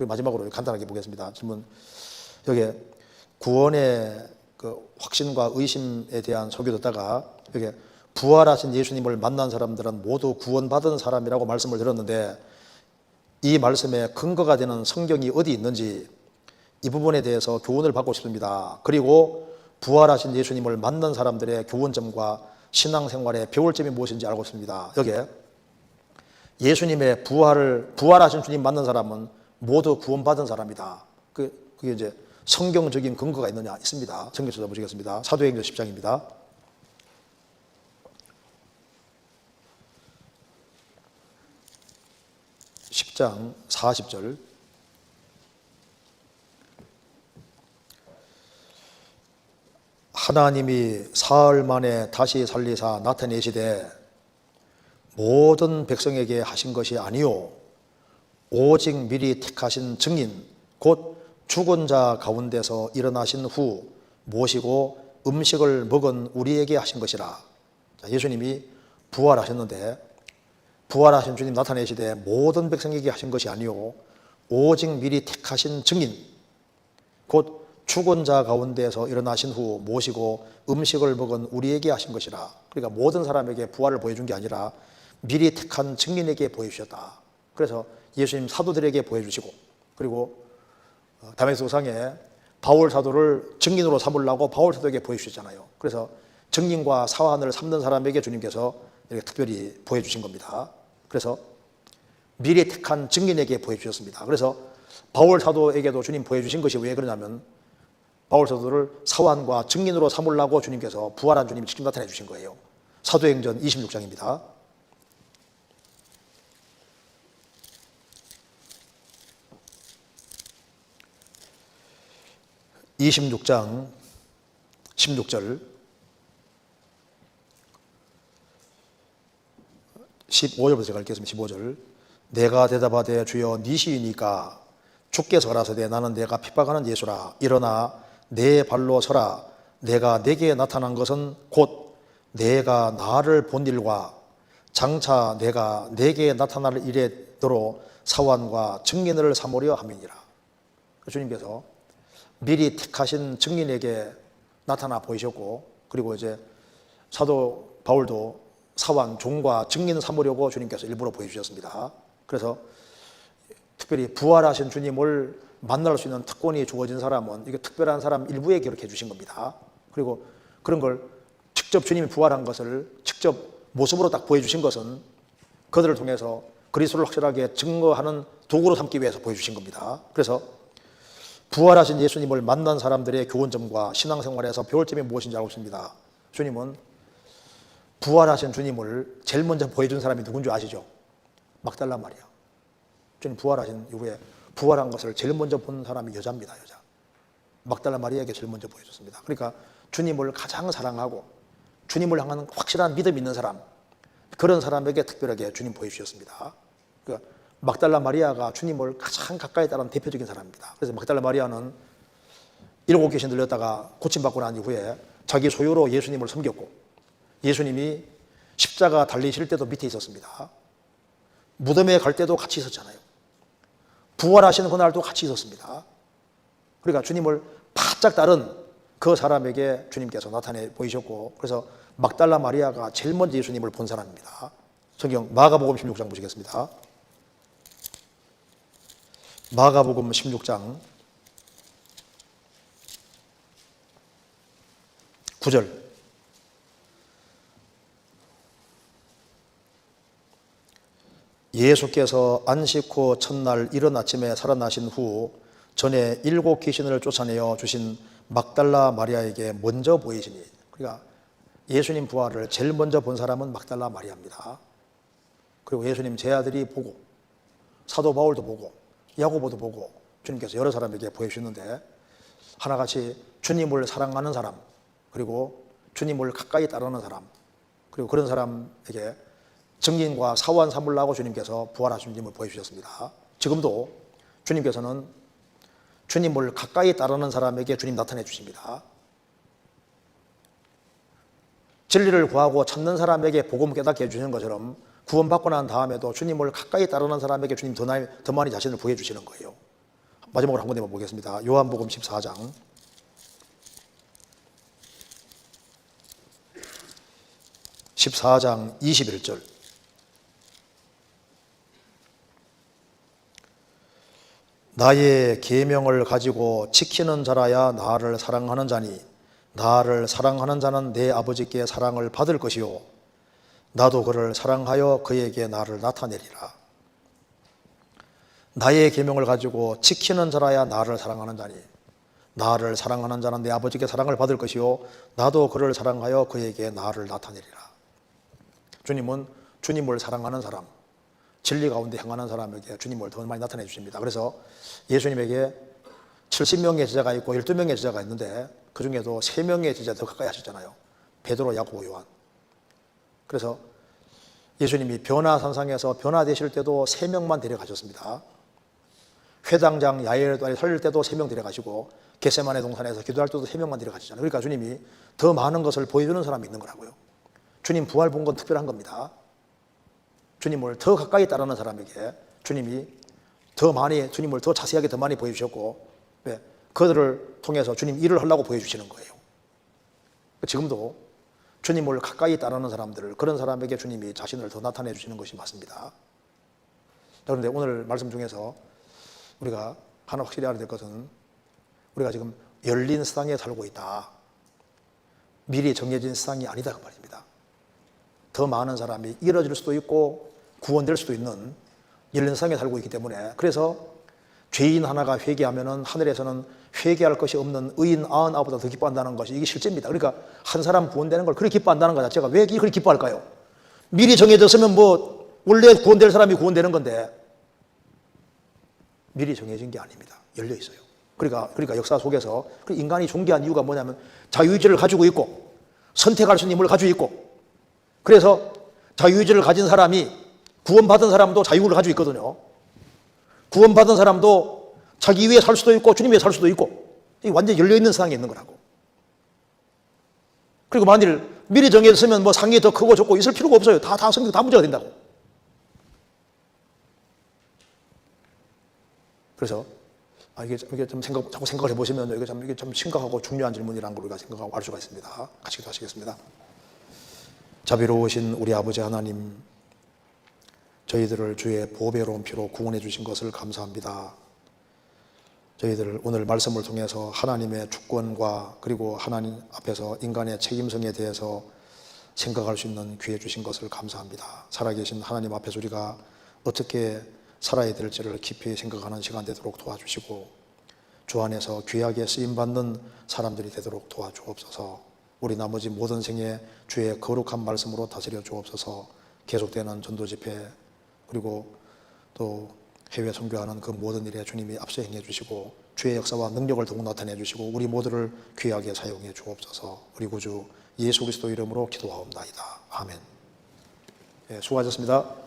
그리고 마지막으로 간단하게 보겠습니다. 질문. 여기 구원의 그 확신과 의심에 대한 설교 듣다가 여기 부활하신 예수님을 만난 사람들은 모두 구원받은 사람이라고 말씀을 드렸는데, 이 말씀에 근거가 되는 성경이 어디 있는지 이 부분에 대해서 교훈을 받고 싶습니다. 그리고 부활하신 예수님을 만난 사람들의 교훈점과 신앙생활의 배울점이 무엇인지 알고 싶습니다. 여기에 예수님의 부활하신 주님 만난 사람은 모두 구원받은 사람이다. 그게 이제 성경적인 근거가 있느냐 있습니다. 성경 찾아보시겠습니다. 사도행전 10장입니다. 10장 40절. 하나님이 사흘 만에 다시 살리사 나타내시되 모든 백성에게 하신 것이 아니요 오직 미리 택하신 증인 곧 죽은 자 가운데서 일어나신 후 모시고 음식을 먹은 우리에게 하신 것이라. 예수님이 부활하셨는데 부활하신 주님 나타내시되 모든 백성에게 하신 것이 아니요 오직 미리 택하신 증인 곧 죽은 자 가운데서 일어나신 후 모시고 음식을 먹은 우리에게 하신 것이라. 그러니까 모든 사람에게 부활을 보여준 게 아니라 미리 택한 증인에게 보여주셨다. 그래서 예수님 사도들에게 보여주시고, 그리고 다메섹성에 바울 사도를 증인으로 삼으려고 바울 사도에게 보여주셨잖아요. 그래서 증인과 사환을 삼는 사람에게 주님께서 이렇게 특별히 보여주신 겁니다. 그래서 미리 택한 증인에게 보여주셨습니다. 그래서 바울 사도에게도 주님 보여주신 것이 왜 그러냐면 바울 사도를 사환과 증인으로 삼으려고 주님께서 부활한 주님이 직접 나타내 주신 거예요. 사도행전 26장입니다. (26장) 16절 15절부터 제가 읽겠습니다. 15절. 내가 대답하되 주여 니시이니까 주께서 가라사대 나는 내가 핍박하는 예수라. 일어나 내 발로 서라. 내가 내게 나타난 것은 곧 내가 나를 본 일과 장차 내가 내게 나타날 일에도록 사환과 증인을 삼으려 함이니라. 주님께서 미리 택하신 증인에게 나타나 보이셨고, 그리고 이제 사도 바울도 사환, 종과 증인 삼으려고 주님께서 일부러 보여주셨습니다. 그래서 특별히 부활하신 주님을 만날 수 있는 특권이 주어진 사람은 이게 특별한 사람 일부에 기록해 주신 겁니다. 그리고 그런 걸 직접 주님이 부활한 것을 직접 모습으로 딱 보여주신 것은 그들을 통해서 그리스도를 확실하게 증거하는 도구로 삼기 위해서 보여주신 겁니다. 그래서 부활하신 예수님을 만난 사람들의 교훈점과 신앙생활에서 배울 점이 무엇인지 알고 있습니다. 주님은 부활하신 주님을 제일 먼저 보여준 사람이 누군지 아시죠? 막달라 마리아. 주님 부활하신 이후에 부활한 것을 제일 먼저 본 사람이 여자입니다. 여자. 막달라 마리아에게 제일 먼저 보여줬습니다. 그러니까 주님을 가장 사랑하고 주님을 향한 확실한 믿음 있는 사람, 그런 사람에게 특별하게 주님 보여주셨습니다. 그러니까 막달라 마리아가 주님을 가장 가까이 따르는 대표적인 사람입니다. 그래서 막달라 마리아는 7 귀신 들렸다가 고침받고 난 이후에 자기 소유로 예수님을 섬겼고, 예수님이 십자가 달리실 때도 밑에 있었습니다. 무덤에 갈 때도 같이 있었잖아요. 부활하시는 그날도 같이 있었습니다. 그러니까 주님을 바짝 따른 그 사람에게 주님께서 나타내 보이셨고, 그래서 막달라 마리아가 제일 먼저 예수님을 본 사람입니다. 성경 마가복음 16장 보시겠습니다. 마가복음 16장 9절. 예수께서 안식 후 첫날 이른 아침에 살아나신 후 전에 7 귀신을 쫓아내어 주신 막달라 마리아에게 먼저 보이시니, 그러니까 예수님 부활을 제일 먼저 본 사람은 막달라 마리아입니다. 그리고 예수님 제 아들이 보고 사도 바울도 보고 야고보도 보고 주님께서 여러 사람에게 보여주셨는데, 하나같이 주님을 사랑하는 사람, 그리고 주님을 가까이 따르는 사람, 그리고 그런 사람에게 증인과 사환 삼으려고 주님께서 부활하신 주님을 보여주셨습니다. 지금도 주님께서는 주님을 가까이 따르는 사람에게 주님 나타내 주십니다. 진리를 구하고 찾는 사람에게 복음 깨닫게 해주시는 것처럼 구원받고 난 다음에도 주님을 가까이 따르는 사람에게 주님 더 많이 자신을 보여주시는 거예요. 마지막으로 한 군데만 보겠습니다. 요한복음 14장 21절. 나의 계명을 가지고 지키는 자라야 나를 사랑하는 자니 나를 사랑하는 자는 내 아버지께 사랑을 받을 것이요 나도 그를 사랑하여 그에게 나를 나타내리라. 나의 계명을 가지고 지키는 자라야 나를 사랑하는 자니 나를 사랑하는 자는 내 아버지께 사랑을 받을 것이요 나도 그를 사랑하여 그에게 나를 나타내리라. 주님은 주님을 사랑하는 사람, 진리 가운데 행하는 사람에게 주님을 더 많이 나타내 주십니다. 그래서 예수님에게 70명의 제자가 있고 12명의 제자가 있는데 그 중에도 3명의 제자 더 가까이 하셨잖아요. 베드로, 야고보, 요한. 그래서 예수님이 변화산상에서 변화되실 때도 3명만 데려가셨습니다. 회당장 야이로에 살릴 때도 3명 데려가시고 겟세마네 동산에서 기도할 때도 3명만 데려가시잖아요. 그러니까 주님이 더 많은 것을 보여주는 사람이 있는 거라고요. 주님 부활 본 건 특별한 겁니다. 주님을 더 가까이 따르는 사람에게 주님이 더 많이, 주님을 더 자세하게 더 많이 보여주셨고, 그들을 통해서 주님 일을 하려고 보여주시는 거예요. 지금도 주님을 가까이 따르는 사람들, 그런 사람에게 주님이 자신을 더 나타내 주시는 것이 맞습니다. 그런데 오늘 말씀 중에서 우리가 하나 확실히 알아야 될 것은 우리가 지금 열린 세상에 살고 있다. 미리 정해진 세상이 아니다 그 말입니다. 더 많은 사람이 잃어질 수도 있고 구원될 수도 있는 열린 세상에 살고 있기 때문에, 그래서 죄인 하나가 회개하면은 하늘에서는 회개할 것이 없는 의인 99보다 더 기뻐한다는 것이 이게 실제입니다. 그러니까 한 사람 구원되는 걸 그렇게 기뻐한다는 것 자체가 왜 그렇게 기뻐할까요? 미리 정해졌으면 뭐 원래 구원될 사람이 구원되는 건데 미리 정해진 게 아닙니다. 열려 있어요. 그러니까 역사 속에서 인간이 존귀한 이유가 뭐냐면 자유의지를 가지고 있고 선택할 수 있는 힘을 가지고 있고, 그래서 자유의지를 가진 사람이 구원받은 사람도 자유를 가지고 있거든요. 구원받은 사람도 자기 위해 살 수도 있고 주님 위해 살 수도 있고, 완전히 열려있는 세상에 있는 거라고. 그리고 만일 미리 정해졌으면 뭐 상이 더 크고 적고 있을 필요가 없어요. 다 성경 다 문제가 된다고. 그래서 이게 좀 자꾸 생각을 해보시면 이게 좀 심각하고 중요한 질문이라는 걸 우리가 생각하고 알 수가 있습니다. 같이 기도하시겠습니다. 자비로우신 우리 아버지 하나님, 저희들을 주의 보배로운 피로 구원해 주신 것을 감사합니다. 저희들 오늘 말씀을 통해서 하나님의 주권과 그리고 하나님 앞에서 인간의 책임성에 대해서 생각할 수 있는 기회 주신 것을 감사합니다. 살아계신 하나님 앞에서 우리가 어떻게 살아야 될지를 깊이 생각하는 시간 되도록 도와주시고 주 안에서 귀하게 쓰임받는 사람들이 되도록 도와주옵소서. 우리 나머지 모든 생에 주의 거룩한 말씀으로 다스려 주옵소서. 계속되는 전도 집회 그리고 또 해외 선교하는 그 모든 일에 주님이 앞서 행해 주시고 주의 역사와 능력을 더욱 나타내 주시고 우리 모두를 귀하게 사용해 주옵소서. 우리 구주 예수 그리스도 이름으로 기도하옵나이다. 아멘. 수고하셨습니다.